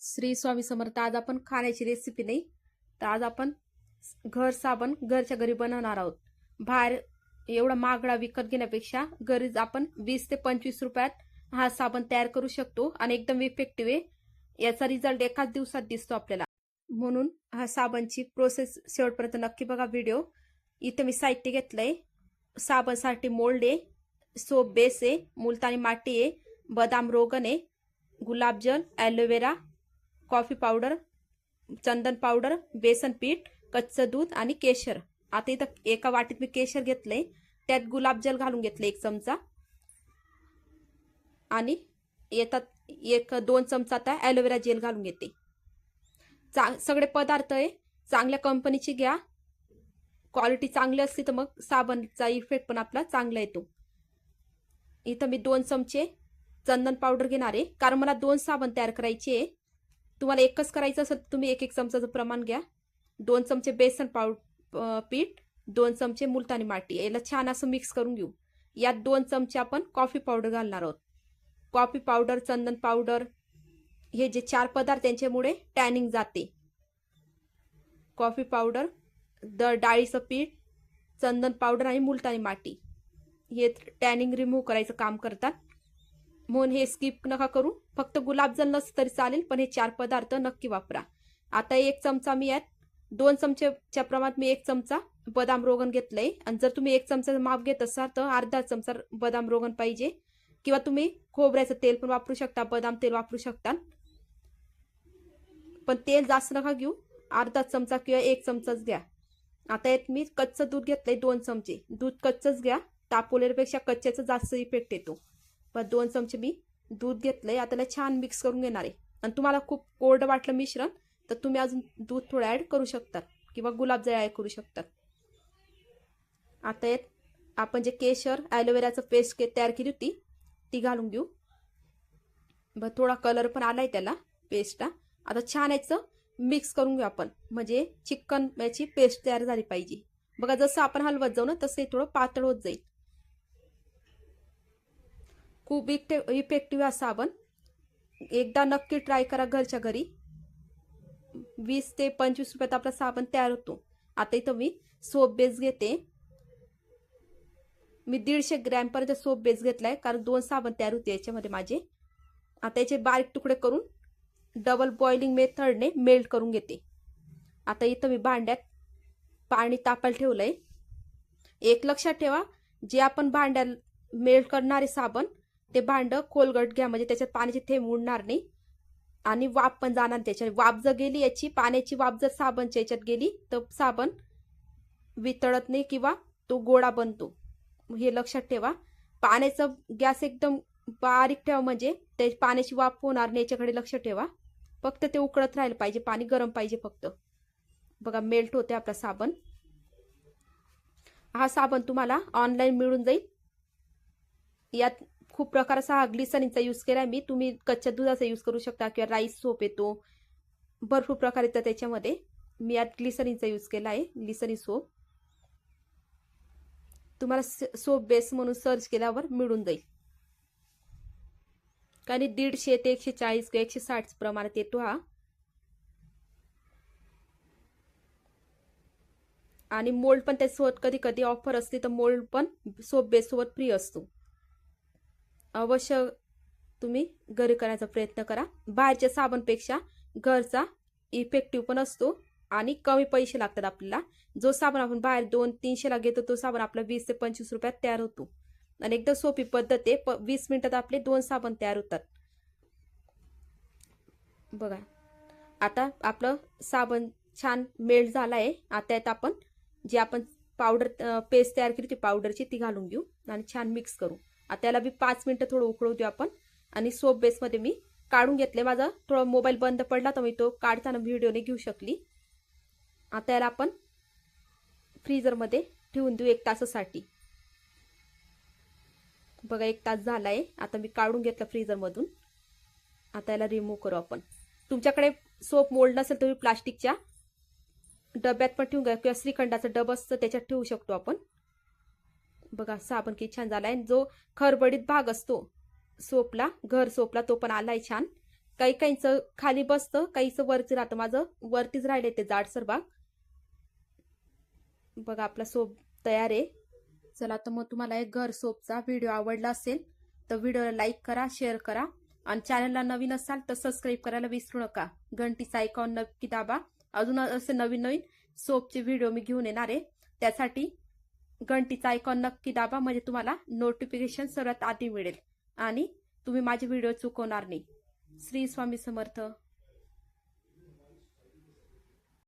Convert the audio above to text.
श्री स्वामी समर्थ. आज आपण खाण्याची रेसिपी नाही तर आज आपण घर साबण घरच्या घरी बनवणार आहोत. बाहेर एवढा महागडा विकत घेण्यापेक्षा घरीच आपण 20 ते 25 रुपयात हा साबण तयार करू शकतो आणि एकदम इफेक्टिव्ह आहे. याचा रिझल्ट एकाच दिवसात दिसतो आपल्याला. म्हणून हा साबणची प्रोसेस शेवटपर्यंत नक्की बघा व्हिडिओ. इथे मी साहित्य घेतलंय. साबणसाठी मोल्ड आहे, सोप बेस आहे, मुलतानी माती आहे, बदाम रोगन आहे, गुलाबजल, ॲलोवेरा, कॉफी पावडर, चंदन पावडर, बेसन पीठ, कच्चं दूध आणि केशर. आता इथं एका वाटीत मी केशर घेतलंय, त्यात गुलाबजल घालून घेतलं 1 चमचा आणि येतात 1-2 चमचा आता ॲलोवेरा जेल घालून घेते. सगळे पदार्थ आहे चांगल्या कंपनीची घ्या. क्वालिटी चांगली असली तर मग साबणचा इफेक्ट पण आपला चांगला येतो. इथं मी 2 चमचे चंदन पावडर घेणार आहे, कारण मला 2 साबण तयार करायचे आहे. तुम्हाला एकच करायचं असेल तर तुम्ही 1-1 चमचाचं प्रमाण घ्या. 2 चमचे बेसन पीठ, 2 चमचे मुलतानी माती. याला छान असं मिक्स करून घेऊ. यात 2 चमचे आपण कॉफी पावडर घालणार आहोत. कॉफी पावडर, चंदन पावडर हे जे 4 पदार्थ त्यांच्यामुळे टॅनिंग जाते. कॉफी पावडर, डाळीचं पीठ, चंदन पावडर आणि मुलतानी माती हे टॅनिंग रिमूव्ह करायचं काम करतात. म्हणून हे स्किप नका करू. फक्त गुलाबजल नसलं तरी चालेल, पण हे 4 पदार्थ नक्की वापरा. आता 1 चमचा मी यात 2 चमचेच्या प्रमाणात मी 1 चमचा बदाम रोगन घेतलंय. आणि जर तुम्ही 1 चमचा माप घेत असाल तर अर्धा चमचा बदाम रोगन पाहिजे, किंवा तुम्ही खोबऱ्याचं तेल पण वापरू शकता, बदाम तेल वापरू शकता. पण तेल जास्त नका घेऊ, अर्धा चमचा किंवा 1 चमचाच घ्या. आता यात मी कच्चं दूध घेतलंय 2 चमचे. दूध कच्चंच घ्या, तापवलेल्यापेक्षा कच्च्याचा जास्त इफेक्ट येतो. पण 2 चमचे मी दूध घेतलंय. आता त्याला छान मिक्स करून घेणार आहे. आणि तुम्हाला खूप कोरडं वाटलं मिश्रण तर तुम्ही अजून दूध थोडं ॲड करू शकतात, किंवा गुलाबजल ॲड करू शकतात. आता यात आपण जे केशर ॲलोवेराचं पेस्ट तयार केली होती ती घालून घेऊ. बरं, थोडा कलर पण आलाय त्याला पेस्टला. आता छान याचं मिक्स करून घेऊ आपण, म्हणजे चिकन याची पेस्ट तयार झाली पाहिजे. बघा, जसं आपण हलवत जाऊ ना तसं थोडं पातळ होत जाईल. खूप इफेक्टिव्ह हा साबण. एकदा नक्की ट्राय करा घरच्या घरी. 20 ते 25 रुपयात आपला साबण तयार होतो. आता इथं मी सोप बेस घेते. मी 150 ग्रॅमपर्यंत सोप बेस घेतलाय, कारण 2 साबण तयार होते याच्यामध्ये माझे. आता याचे बारीक तुकडे करून डबल बॉइलिंग मेथडने मेल्ट करून घेते. आता इथं मी भांड्यात पाणी तापायला ठेवलंय. एक लक्षात ठेवा, जे आपण भांड्यात मेल्ट करणारे साबण ते भांडं खोलगट घ्या, म्हणजे त्याच्यात पाण्याचे थेंब उडणार नाही आणि वाफ पण जाणार त्याच्यात. वाफ जर गेली याची, पाण्याची वाफ जर साबणच्या याच्यात गेली तर साबण वितळत नाही किंवा तो गोळा बनतो. हे लक्षात ठेवा. पाण्याचा गॅस एकदम बारीक ठेवा, म्हणजे त्या पाण्याची वाफ होणार नाही याच्याकडे लक्ष ठेवा. फक्त ते उकळत राहिलं पाहिजे, पाणी गरम पाहिजे फक्त. बघा, मेल्ट होते आपला साबण. हा साबण तुम्हाला ऑनलाईन मिळून जाईल. यात खूप प्रकारचा हा ग्लिसरीनचा यूज केलाय मी. तुम्ही कच्च्या दुधाचा यूज करू शकता, किंवा राईस सोप येतो, भरपूर प्रकार येतात त्याच्यामध्ये. मी यात ग्लिसरीनचा यूज केला आहे, ग्लिसरीन सोप. तुम्हाला सोप बेस म्हणून सर्च केल्यावर मिळून जाईल. कारण 150 ते 140 किंवा 160 प्रमाणात येतो हा. आणि मोल्ड पण त्याच्यासोबत कधी कधी ऑफर असते तर मोल्ड पण सोप बेस सोबत फ्री असतो. अवश्य तुम्ही घरी करण्याचा प्रयत्न करा. बाहेरच्या साबणपेक्षा घरचा इफेक्टिव्ह पण असतो आणि कमी पैसे लागतात आपल्याला. जो साबण आपण बाहेर 200-300 ला घेतो तो साबण आपला 20 ते 25 रुपयात तयार होतो. आणि एकदम सोपी पद्धत आहे. 20 मिनिटात आपले 2 साबण तयार होतात. बघा, आता आपलं साबण छान मेल्ट झाला आहे. आता यात आपण जे आपण पावडर पेस्ट तयार केली ती पावडरची ती घालून घेऊ आणि छान मिक्स करू. आता याला बी 5 मिनिटं थोडं उकळू देऊ आपण. आणि सोप बेसमध्ये मी काढून घेतले. माझा थोडा मोबाईल बंद पडला तर मी तो काढताना व्हिडिओने घेऊ शकली. आता याला आपण फ्रीजरमध्ये ठेवून देऊ 1 तासासाठी. बघा, 1 तास झाला आहे. आता मी काढून घेतलं फ्रीजरमधून. आता याला रिमूव्ह करू आपण. तुमच्याकडे सोप मोल्ड नसेल तर प्लास्टिकच्या डब्यात पण ठेवून घ्या, किंवा श्रीखंडाचं डब असतं त्याच्यात ठेवू शकतो आपण. बघा, साबण किती छान झालाय. जो खरबडीत भाग असतो सोपला, घर सोपला, तो पण आलाय छान. काही काहींचं खाली बसतं, काहीचं वरती राहतं. माझं वरतीच राहिले ते जाडसर भाग. बघा आपला सोप तयार आहे. चला तर मग तुम्हाला एक घर सोपचा व्हिडिओ आवडला असेल तर व्हिडिओला लाईक करा, शेअर करा आणि चॅनलला नवीन असाल तर सबस्क्राईब करायला विसरू नका. घंटीचा आयकॉन नक्की दाबा. अजून असे नवीन नवीन सोपचे व्हिडिओ मी घेऊन येणार आहे. त्यासाठी घंटीचा आयकॉन नक्की दाबा, म्हणजे तुम्हाला नोटिफिकेशन सर्वात आधी मिळेल आणि तुम्ही माझे व्हिडिओ चुकवणार नाही. श्री स्वामी समर्थ.